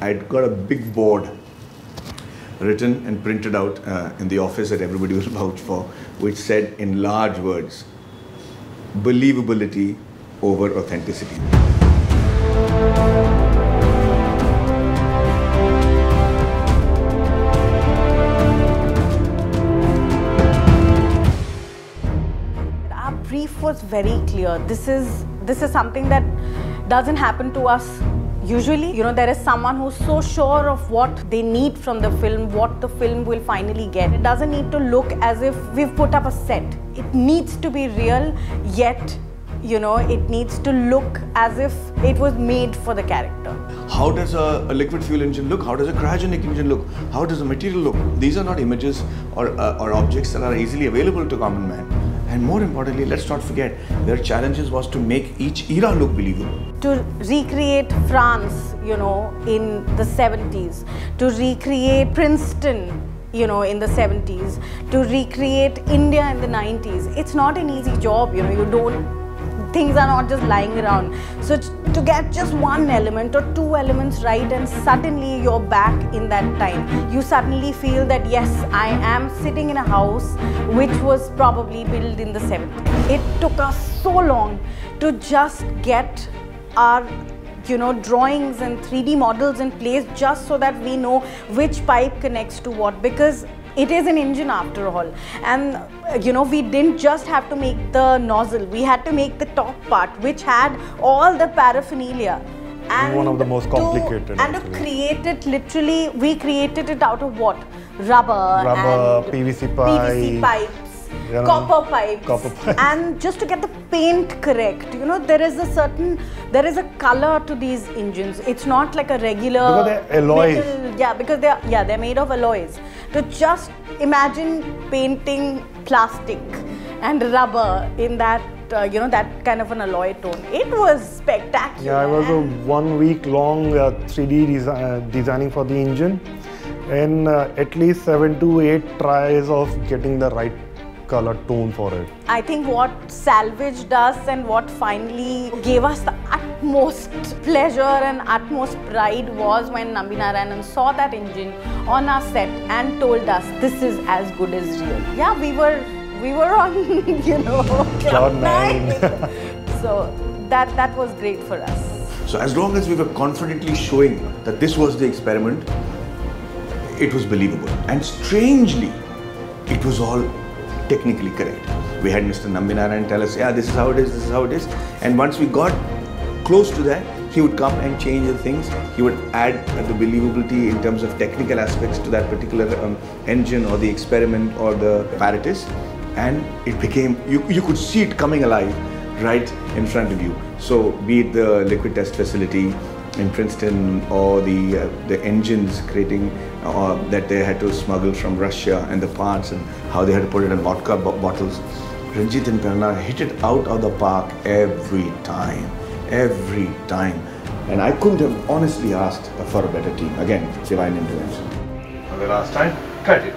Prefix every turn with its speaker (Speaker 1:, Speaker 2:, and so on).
Speaker 1: I'd got a big board written and printed out in the office that everybody will vouch for, which said in large words, believability over authenticity.
Speaker 2: Our brief was very clear. This is something that doesn't happen to us usually. You know, there is someone who's so sure of what they need from the film, what the film will finally get. It doesn't need to look as if we've put up a set. It needs to be real, yet, you know, it needs to look as if it was made for the character.
Speaker 1: How does a liquid fuel engine look? How does a cryogenic engine look? How does the material look? These are not images or objects that are easily available to common man. And more importantly, let's not forget, their challenges was to make each era look believable.
Speaker 2: To recreate France, you know, in the 70s, to recreate Princeton, you know, in the 70s, to recreate India in the 90s. It's not an easy job, you know, things are not just lying around. So to get just one element or two elements right, and suddenly you're back in that time. You suddenly feel that yes, I am sitting in a house which was probably built in the 70s. It took us so long to just get our, you know, drawings and 3D models in place just so that we know which pipe connects to what, because it is an engine after all. And you know, we didn't just have to make the nozzle, we had to make the top part which had all the paraphernalia. And
Speaker 3: one of the most complicated.
Speaker 2: And to create it, literally, we created it out of what? Rubber and
Speaker 3: PVC
Speaker 2: pipes.
Speaker 3: Yeah,
Speaker 2: Copper pipes.
Speaker 3: Copper.
Speaker 2: And just to get the paint correct, you know, there is a color to these engines. It's not like a regular
Speaker 3: because they're alloys.
Speaker 2: Metal, yeah, because they're made of alloys. To just imagine painting plastic and rubber in that you know, that kind of an alloy tone. It was spectacular.
Speaker 3: Yeah, it was a 1 week long 3D designing for the engine, and at least 7 to 8 tries of getting the right color tone for it.
Speaker 2: I think what salvaged us and what finally gave us the utmost pleasure and utmost pride was when Nambi Narayanan saw that engine on our set and told us, this is as good as real. Yeah, we were on, you know, cloud nine. So that was great for us.
Speaker 1: So as long as we were confidently showing that this was the experiment, it was believable. And strangely, it was all technically correct. We had Mr. Nambi Narayanan tell us, yeah, this is how it is, this is how it is. And once we got close to that, he would come and change the things. He would add the believability in terms of technical aspects to that particular engine or the experiment or the apparatus. And it became, you could see it coming alive right in front of you. So be it the liquid test facility in Princeton or the engines creating that they had to smuggle from Russia and the parts and how they had to put it in vodka bottles. Ranjit and Prerna hit it out of the park every time. And I couldn't have honestly asked for a better team. Again, divine intervention.
Speaker 4: For the last time, cut it.